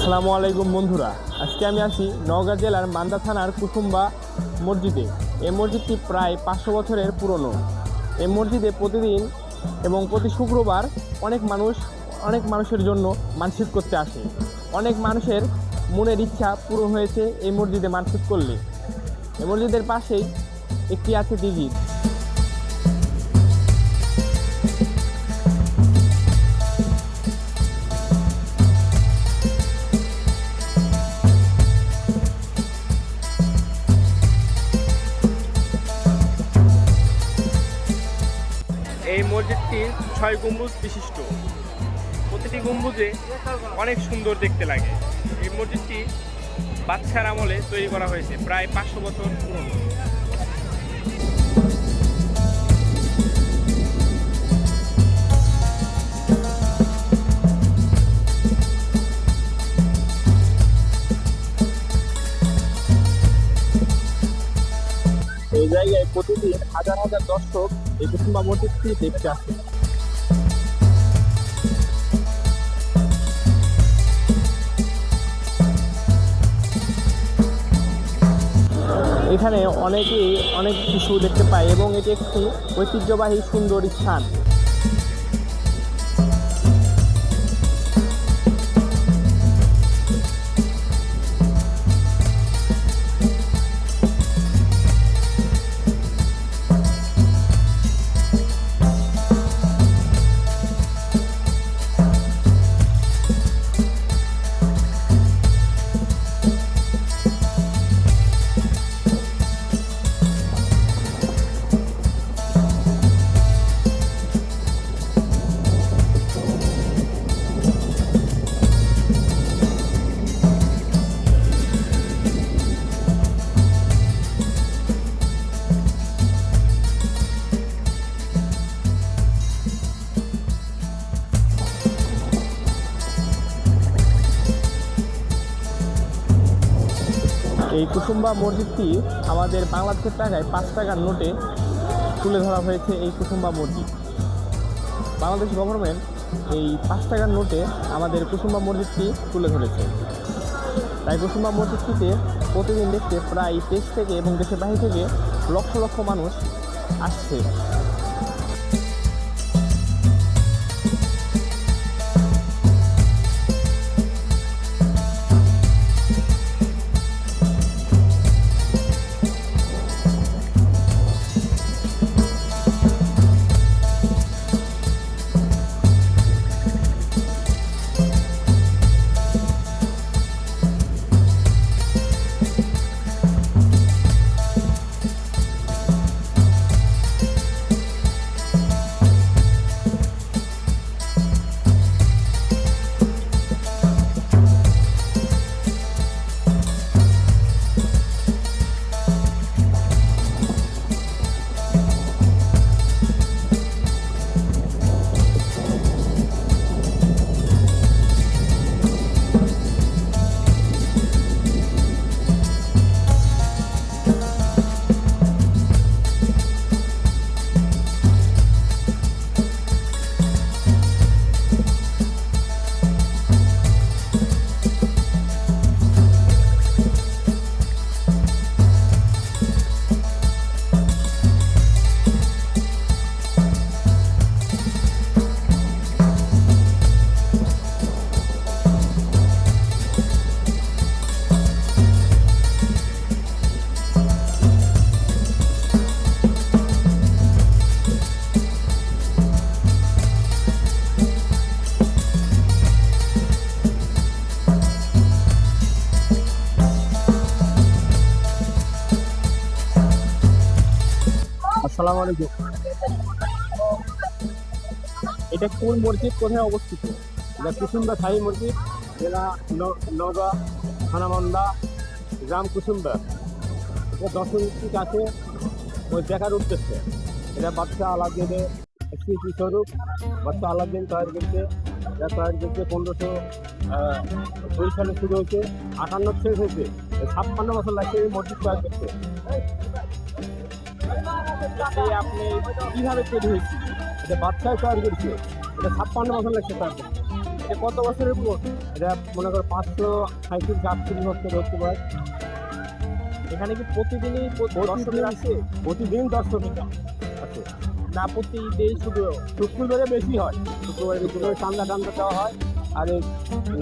আসসালামু আলাইকুম বন্ধুরা, আজকে আমি আছি নওগাঁ জেলার মান্দা থানার কুসুম্বা মসজিদে। এই মসজিদটি প্রায় 500 বছরের পুরনো। এই মসজিদে প্রতিদিন এবং প্রতি শুক্রবার অনেক মানুষের জন্য মানসিক করতে আসে। অনেক মানুষের মনের ইচ্ছা পূরণ হয়েছে এই মসজিদে মানসিক করলে। এই মসজিদের পাশেই একটি আছে দিঘি। এই মসজিদটি 6 গম্বুজ বিশিষ্ট। প্রতিটি গম্বুজে অনেক সুন্দর দেখতে লাগে। এই মসজিদটি বাদশার আমলে তৈরি করা হয়েছে, প্রায় 500 বছর পুরনো। এই জায়গায় প্রতিদিন হাজার হাজার দর্শক এই কুসুম্বা মসজিদটি দেখতে আসে। এখানে অনেক কিছু দেখতে পায় এবং এটি একটি ঐতিহ্যবাহী সুন্দর স্থান। এই কুসুম্বা মসজিদটি আমাদের বাংলাদেশের টাকায় 5 টাকার নোটে তুলে ধরা হয়েছে। এই কুসুম্বা মসজিদ বাংলাদেশ গভর্নমেন্ট এই 5 টাকার নোটে আমাদের কুসুম্বা মসজিদটি তুলে ধরেছে। তাই কুসুম্বা মসজিদটিতে প্রতিদিন দেখতে প্রায় দেশ থেকে এবং দেশের বাইরে থেকে লক্ষ লক্ষ মানুষ আসছে। আসসালামু আলাইকুম। এটা কোন মসজিদ, কোথায় অবস্থিত? এটা কুসুম্বা শাহী মসজিদ, জেলা নওগাঁ, থানা মান্দা, গ্রাম কুসুম্বা। এটা দর্শনীর কাছে ওই দেখার উদ্দেশ্যে এটা বাদশা আলাউদ্দিনের স্মৃতি স্বরূপ। বাদশা আলাউদ্দিন তৈরি করতে, এটা তৈরি করতে 1502 সালে শুরু হয়েছে, 58 শেষ হয়েছে। 56 বছর লাগছে এই মসজিদ তৈরি করতে। আপনি কিভাবে তৈরি হয়েছে? এটা বাদশায় তৈরি করেছে, এটা 56 বছর লাগছে তৈরি করতে। এটা কত বছরের পুরনো? এটা মনে করো 537 বছর হতে পারে। এখানে কি প্রতিদিনই দর্শকের আসে? প্রতিদিন দর্শক আছে, না প্রতি ঈদেই শুধু? শুক্রবারে বেশি হয়, শুক্রবারে বেশি করে চান্দা টান্দা দেওয়া হয়, আর এই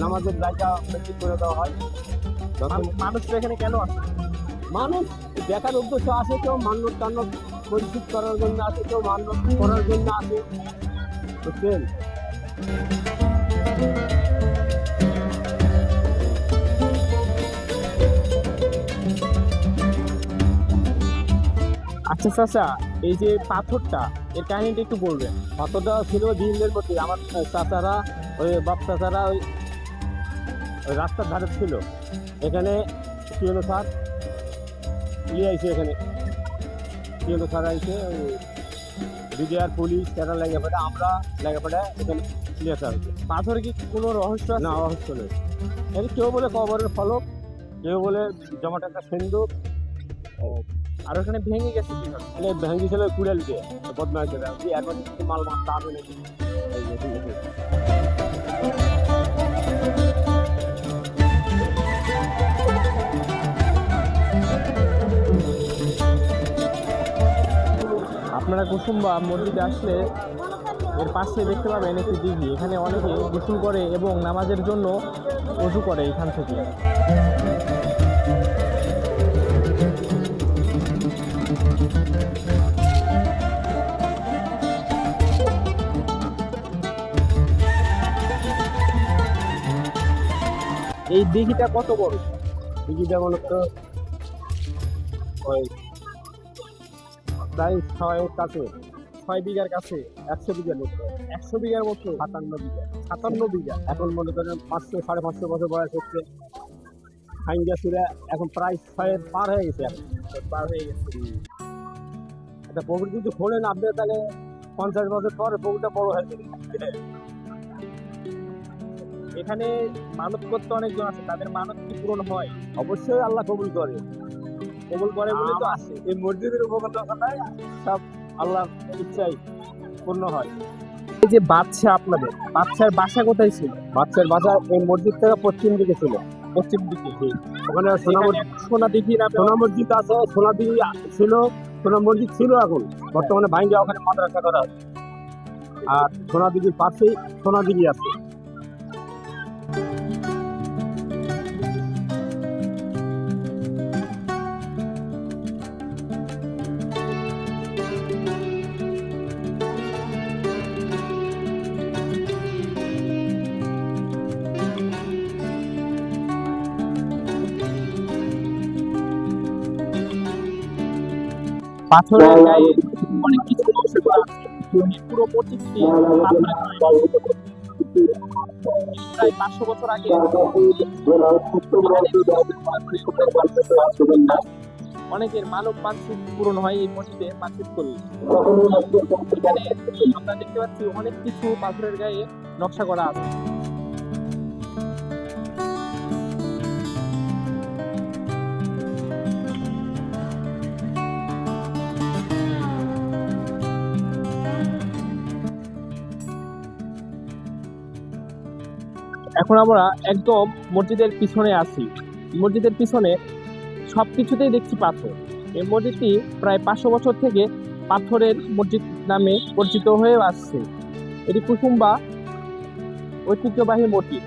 নামাজের জায়গা বেশি করে দেওয়া হয়। মানুষরা এখানে কেন আসে? মানুষ দেখার উদ্দেশ্য আসে, কেউ মান্যত টান্নত পরিশোধ করার জন্য আসে, কেউ মান্যত করার জন্য আসে, বুঝছেন? আচ্ছা চাচা, এই যে পাথরটা, এর কাহিনীটা একটু বলবেন। পাথরটা ছিল দিনের প্রতি আমার চাচারা, ওই বাপ চাচারা ওই রাস্তার ধারে ছিল। এখানে কি হলো স্যার, আইসে এখানে কি হলো স্যার, আইসে বিডিআর পুলিশ তারা লেগে পড়ে, আমরা লেগে পড়ে এখানে ক্লিয়ার হয়েছে। পাথরে কি কোনো রহস্য আছে? না, অবশ্য নেই। এখানে কেউ বলে কবরের ফলক, কেউ বলে জমাট একটা সিন্ধুক। আর ওখানে ভেঙে গেছে কিভাবে? মানে ভেঙ্গি ছিল কুড়াল দিয়ে, বদমাইশ দিয়ে এখন মাল মারতে হবে নাকি। ঠিক আছে। আপনারা কুসুম্বা মসজিদে আসলে এর পাশে দেখতে পাবেন একটি দিঘি। এখানে অনেকে গোসল করে এবং নামাজের জন্য ওযু করে এখান থেকে। এই দিঘিটা কত বড়? দিঘিটা মনে করো ওই প্রায় 6 কাছে, 6 বিঘার কাছে। 100 বিঘার মতো, 100 বিঘার মতো? 57 বিঘা। 57 বিঘা। এখন মনে করেন 500-550 বছর বয়স হচ্ছে। হাইঙ্গা ছিল এখন প্রায় 6 পার হয়ে গেছে, এখন পার হয়ে গেছে। একটা পুকুর যদি খোলেন আপনি, তাহলে 50 বছর পরে পুকুরটা বড় হয়ে যাবে। এখানে মানত করতে অনেকজন আছে, তাদের মানত কি পূরণ হয়? অবশ্যই আল্লাহ কবুল করে, কবুল করে বলে তো আছে। এই মসজিদের উপকার সব আল্লাহর ইচ্ছাই পূর্ণ হয়। এই যে বাদশা, আপনাদের বাদশার বাসা কোথায় ছিল? বাচ্চার বাসা এই মসজিদ থেকে পশ্চিম দিকে ছিল। পশ্চিম দিকে। ওখানে সোনা দিঘি না? সোনা মসজিদ আছে, সোনা দিঘি ছিল, সোনা মসজিদ ছিল, এখন বর্তমানে ভাঙ্গা ওখানে মাদ্রাসা করা আছে। আর সোনা দিঘির পাশেই সোনা দিঘি আছে। পাথরের গায়ে অনেক কিছু নকশা করা আছে। এই পুরো মসজিদটি পাথরের তৈরি। প্রায় 500 বছর আগে অনেকের মানব মানসিক পূরণ হয় এই মসজিদে মানসিক করলে। এখানে আমরা দেখতে পাচ্ছি অনেক কিছু পাথরের গায়ে নকশা করা আছে। এখন আমরা একদম মসজিদের পিছনে আছি। মসজিদের পিছনে সবকিছুতেই দেখছি পাথর। এই মসজিদটি প্রায় 500 বছর থেকে পাথরের মসজিদ নামে পরিচিত হয়ে আসছে। এটি কুসুম্বা ঐতিহ্যবাহী মসজিদ।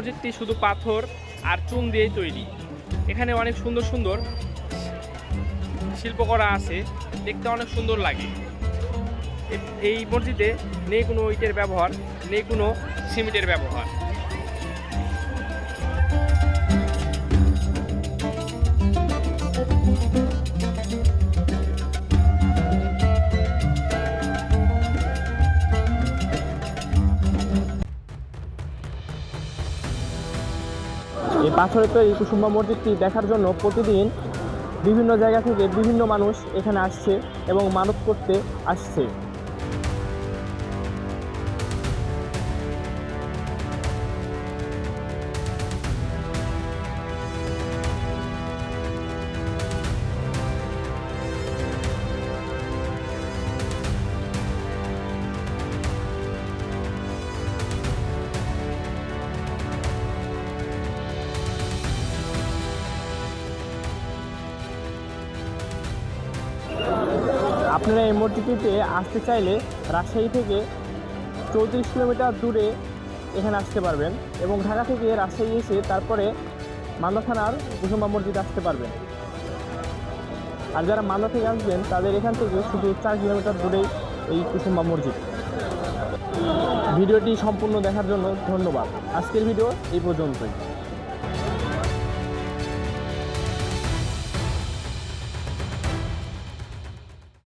মসজিদটি শুধু পাথর আর চুন দিয়েই তৈরি। এখানে অনেক সুন্দর সুন্দর শিল্প করা আছে, দেখতে অনেক সুন্দর লাগে। এই মসজিদে নেই কোনো ইটের ব্যবহার, নেই কোনো সিমেন্টের ব্যবহার। এই পাথরের তৈরি কুসুম্বা মসজিদটি দেখার জন্য প্রতিদিন বিভিন্ন জায়গা থেকে বিভিন্ন মানুষ এখানে আসছে এবং মানত করতে আসছে। আপনারা এই মসজিদটিতে আসতে চাইলে রাজশাহী থেকে 34 কিলোমিটার দূরে এখানে আসতে পারবেন এবং ঢাকা থেকে রাজশাহী এসে তারপরে মান্দা থানার কুসুম্বা মসজিদ আসতে পারবেন। আর যারা মান্দা থেকে আসবেন তাদের এখান থেকে শুধু 4 কিলোমিটার দূরেই এই কুসুম্বা মসজিদ। ভিডিওটি সম্পূর্ণ দেখার জন্য ধন্যবাদ। আজকের ভিডিও এই পর্যন্তই।